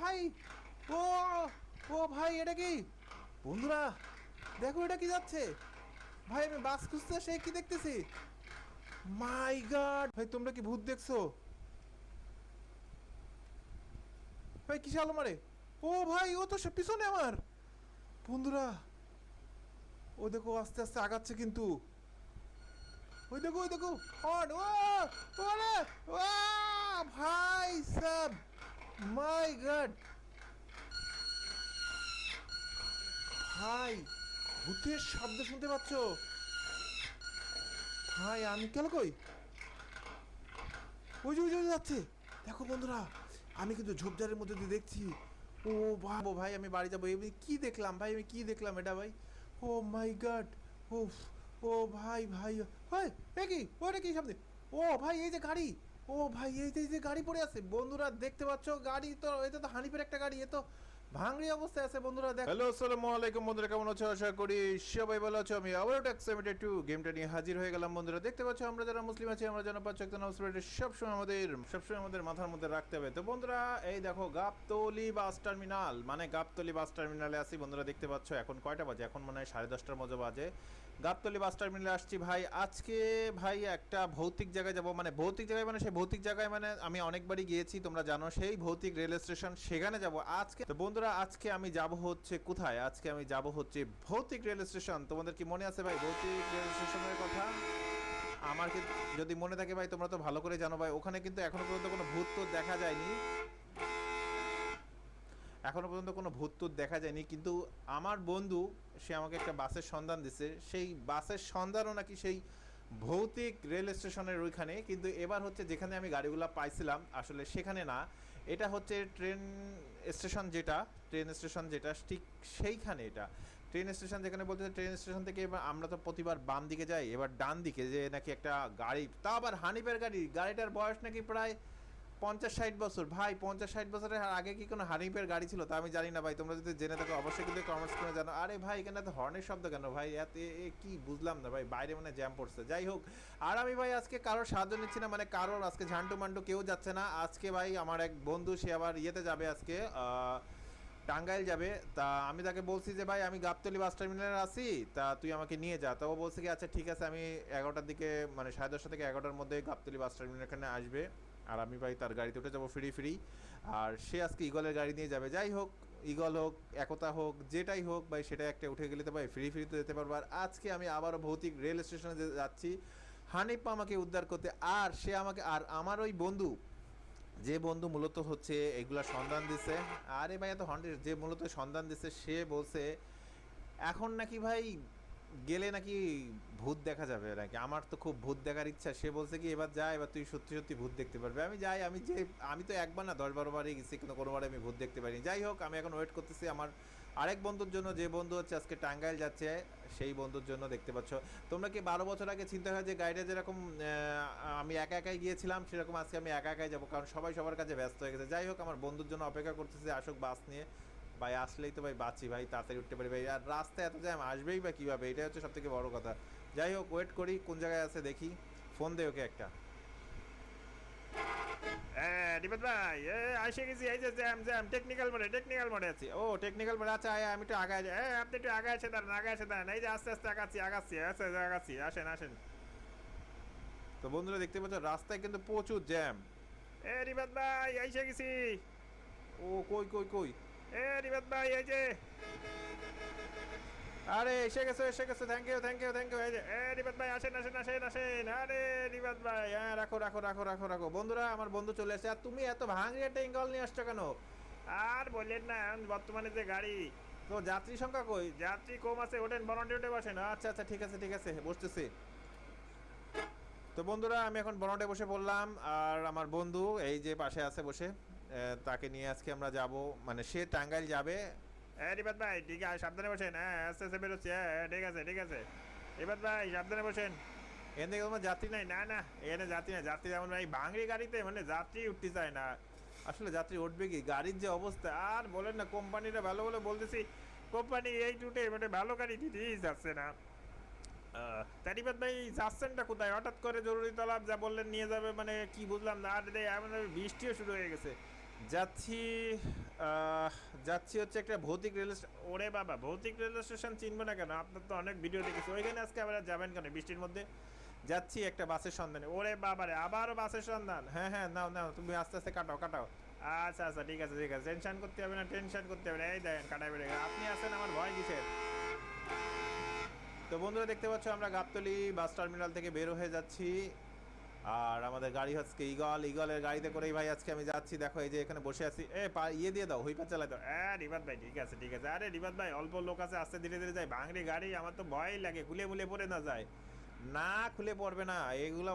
ভাই, ও ও ভাই, এটা কি? বন্ধুরা দেখো, এটা কি যাচ্ছে? ভাই আমি বাস খুঁজতে সে কি দেখতেছি? মাই গড ভাই, তোমরা কি ভূত দেখছো? ভাই কিসে আলো মারে? ও ভাই, ও তো সে পিছনে আমার। বন্ধুরা ও দেখো আস্তে আস্তে আগাচ্ছে কিন্তু। ওই দেখো, ওই দেখো, হর্ন, ও ওরে, ও ভাই সাব, মাই গড ভাই, ভূতের শব্দ শুনতে পাচ্ছ? ভাই আমি কেন কই? ওই যে ওই যে যাচ্ছে, দেখো বন্ধুরা, আমি কিন্তু ঝোপঝাড়ের মধ্যে দিয়ে দেখছি। ও ভাবো ভাই, আমি বাড়ি যাবো। এমনি কি দেখলাম ভাই, আমি কি দেখলাম এটা ভাই? ও মাই গড, ও ও ভাই ভাই ভাই, এ কি ওটা কি সামনে? ও ভাই এই যে গাড়ি, ও ভাই এই যে গাড়ি পড়ে আছে বন্ধুরা, দেখতে পাচ্ছ? গাড়ি তো, এটা তো হানিফের একটা গাড়ি, এ তো ভাঙড়ি অবস্থায় আছে বন্ধুরা। দেখ, হ্যালো আসসালামু আলাইকুম বন্ধুরা, কেমন আছো? আশা করি সবাই ভালো আছো। আমি আবার একটা এক্সাইটেড টু গেমটা নিয়ে হাজির হয়ে গেলাম বন্ধুরা। দেখতে পাচ্ছ আমরা যারা মুসলিম আছি, আমরা যেন পাচ্ছ একটা নামাজ পড়ে সবসময় আমাদের মাথার মধ্যে রাখতে হবে। তো বন্ধুরা এই দেখো, গাবতলী বাস টার্মিনাল, মানে গাবতলী বাস টার্মিনালে আছি বন্ধুরা। দেখতে পাচ্ছ এখন কয়টা বাজে? এখন মনে হয় 10:30টার মতো বাজে। গাবতলী বাস টার্মিনালে আসছি ভাই। আজকে ভাই একটা ভৌতিক জায়গায় যাব, মানে ভৌতিক জায়গায়, মানে সেই ভৌতিক জায়গায় মানে আমি অনেকবারই গিয়েছি তোমরা জানো, সেই ভৌতিক রেল স্টেশন, সেখানে যাব আজকে। তো বন্ধুরা আজকে আমি যাব হচ্ছে কোথায়? আজকে আমি যাব হচ্ছে ভৌতিক রেল স্টেশন। তোমাদের কি মনে আছে ভাই ভৌতিক রেল স্টেশনের কথা? আমার কি যদি মনে থাকে ভাই, তোমরা তো ভালো করে জানো ভাই, ওখানে কিন্তু এখনো পর্যন্ত কোনো ভূত তো দেখা যায়নি। এখনও পর্যন্ত কোনো ভূত টুত দেখা যায়নি, কিন্তু আমার বন্ধু সে আমাকে একটা বাসের সন্ধান দিছে। সেই বাসের সন্ধানও নাকি সেই ভৌতিক রেল স্টেশনের ওইখানে, কিন্তু এবার হচ্ছে যেখানে আমি গাড়িগুলো পাইছিলাম আসলে সেখানে না, এটা হচ্ছে ট্রেন স্টেশন যেটা ঠিক সেইখানে। এটা ট্রেন স্টেশন যেখানে বলতে, ট্রেন স্টেশন থেকে এবার আমরা তো প্রতিবার বাম দিকে যাই, এবার ডান দিকে যে নাকি একটা গাড়ি, তা আবার হানিফের গাড়ি, গাড়িটার বয়স নাকি প্রায় 50-60 বছর। ভাই 50-60 বছরের আগে কি কোনো হানিফের গাড়ি ছিল তা আমি জানি না ভাই, তোমরা যদি জেনে থাকো অবশ্যই কিন্তু কমেন্টস করে জানো। আরে ভাই এখানে তো হর্নের শব্দ কেন ভাই? এত কি বুঝলাম না ভাই, বাইরে মানে জ্যাম পড়ছে। যাই হোক, আর আমি ভাই আজকে কারোর সাহায্য নিচ্ছি না, মানে কারোর আজকে ঝান্টু মান্টু কেউ যাচ্ছে না আজকে ভাই। আমার এক বন্ধু সে আবার ইয়েতে যাবে আজকে, টাঙ্গাইল যাবে। তা আমি তাকে বলছি যে ভাই আমি গাবতলী বাস টার্মিনালে আছি, তা তুই আমাকে নিয়ে যা। তা ও বলছে কি আচ্ছা ঠিক আছে, আমি 11টার দিকে, মানে 10:30 থেকে 11টার মধ্যে গাবতলী বাস টার্মিনাল এখানে আসবে। আর আমি ভাই তার গাড়িতে উঠে যাবো ফ্রি। আর সে আজকে ইগলের গাড়ি নিয়ে যাবে। যাই হোক, ইগল হোক, একতা হোক, যেটাই হোক ভাই, সেটা একটা উঠে গেলে তো ভাই ফ্রিতে যেতে পারবো। আর আজকে আমি আবারও ভৌতিক রেল স্টেশনে যাচ্ছি হানিফ আমাকে উদ্ধার করতে। আর সে আমাকে, আর আমার ওই বন্ধু, যে বন্ধু মূলত হচ্ছে এগুলা সন্ধান দিছে, আরে ভাই এত হন্ড্রেড, যে মূলত সন্ধান দিছে সে বলছে এখন নাকি ভাই গেলে নাকি ভূত দেখা যাবে নাকি। আমার তো খুব ভূত দেখার ইচ্ছা। সে বলছে কি এবার যা, এবার তুই সত্যি সত্যি ভূত দেখতে পারবে। আমি যাই, আমি তো একবার না 10-12বারই গেছি, কিন্তু কোনোবারে আমি ভূত দেখতে পারিনি। যাই হোক, আমি এখন ওয়েট করতেছি আমার আরেক বন্ধুর জন্য, যে বন্ধু হচ্ছে আজকে টাঙ্গাইল যাচ্ছে সেই বন্ধুর জন্য। দেখতে পাচ্ছ তোমরা কি 12 বছর আগে চিন্তা হয় যে গাড়িটা যেরকম আমি একা একাই গিয়েছিলাম, সেরকম আজকে আমি একা একাই যাবো, কারণ সবাই সবার কাছে ব্যস্ত হয়ে গেছে। যাই হোক, আমার বন্ধুর জন্য অপেক্ষা করতেছি, আসুক বাস নিয়ে ভাই। আসলেই তো ভাই বাঁচি ভাই, তাড়াতাড়ি উঠতে পারি ভাই। আর রাস্তায় এত জ্যাম, আসবেই বা কীভাবে, এটাই হচ্ছে সব থেকে বড় কথা। যাই হোক, ওয়েট করি কোন জায়গায় আছে দেখি, ফোন দে ওকে একটা। হ্যাঁ রিবাদ ভাই, এসে গেছি, এই যে জ্যাম টেকনিক্যাল মোডে আছি। ও টেকনিক্যাল মোডে, আচ্ছা আমি একটু আগে যাই। আপনি একটু আগে এসে দাঁড়ান, এই যে আস্তে আস্তে আগাচ্ছি, আসেন। তো বন্ধুরা দেখতে পাচ্ছ রাস্তায় কিন্তু প্রচুর জ্যাম। রিবাদ ভাই এসে গেছি। ও কই রিবাদ ভাই এই যে, আরে এসে গেছে, থ্যাংক ইউ। এই যে রিবাদ ভাই আসেন। আরে রিবাদ ভাই, হ্যাঁ রাখো বন্ধুরা, আমার বন্ধু চলে এসেছে। আর তুমি এত ভাঙড়ি একটা ইঙ্গল নিয়ে আসছো কেন? আর বললেন না, বর্তমানে যে গাড়ি, তো যাত্রী সংখ্যা কই? যাত্রী কম আছে, ওঠেন বনটে উঠে বসেন। আচ্ছা ঠিক আছে বসতেছি। তো বন্ধুরা আমি এখন বনটে বসে পড়লাম, আর আমার বন্ধু এই যে পাশে আছে বসে, তাকে নিয়ে আজকে আমরা যাব, মানে সে টাঙ্গাইল যাবে। রিবাদ ভাই ঠিক আছে, সাবধানে বসেন। হ্যাঁ আস্তে বেরোচ্ছে। হ্যাঁ ঠিক আছে রিবাদ ভাই সাবধানে বসেন। এখান থেকে তোমার যাত্রী নাই? না এখানে যাত্রী নাই। যাত্রী যেমন ভাই ভাঙড়ি গাড়িতে মানে যাত্রী উঠতে চায় না। আসলে যাত্রী উঠবে কি, গাড়ির যে অবস্থা আর বলেন না। কোম্পানিটা ভালো বলে বলতেছি, কোম্পানি এই টুটে মানে ভালো গাড়ি দিতেই যাচ্ছে না। তারিবাদ ভাই যাচ্ছেনটা কোথায়? হঠাৎ করে জরুরি তলব যা বললেন নিয়ে যাবে, মানে কি বুঝলাম না। আর এমন বৃষ্টিও শুরু হয়ে গেছে। যাচ্ছি যাচ্ছি হচ্ছে একটা ভৌতিক রেল ওরে বাবা, ভৌতিক রেল স্টেশন চিনবো না কেন? আপনার তো অনেক ভিডিও দেখেছি, ওইখানে আজকে আবার যাবেন কেন বৃষ্টির মধ্যে? যাচ্ছি একটা বাসের সন্ধানে। ওরে বাবারে, আবারও বাসের সন্ধান? হ্যাঁ হ্যাঁ, নাও নাও, তুমি আস্তে আস্তে কাটাও কাটাও। আচ্ছা আচ্ছা, ঠিক আছে ঠিক আছে, টেনশন করতে হবে না, টেনশন করতে হবে না। এই দেখেন কাটাই বেড়ে গেল, আপনি আছেন, আমার ভয় কিসের? তো বন্ধুরা দেখতে পাচ্ছ আমরা গাবতলী বাস টার্মিনাল থেকে বের হয়ে যাচ্ছি। আর আমাদের গাড়ি হচ্ছে ইগলের গাড়িতে করেই ভাই আজকে আমি যাচ্ছি। দেখো এই যে এখানে বসে আছি, ইয়ে দিয়ে দাও, হুইপার চালাই দাও। রিবাদ ভাই ঠিক আছে ঠিক আছে। আরে রিবাদ ভাই, অল্প লোক আছে, আস্তে ধীরে ধীরে যাই, ভাঙড়ি গাড়ি, আমার তো ভয় লাগে খুলে মুলে পড়ে না যায়। না খুলে পড়বে না এগুলো।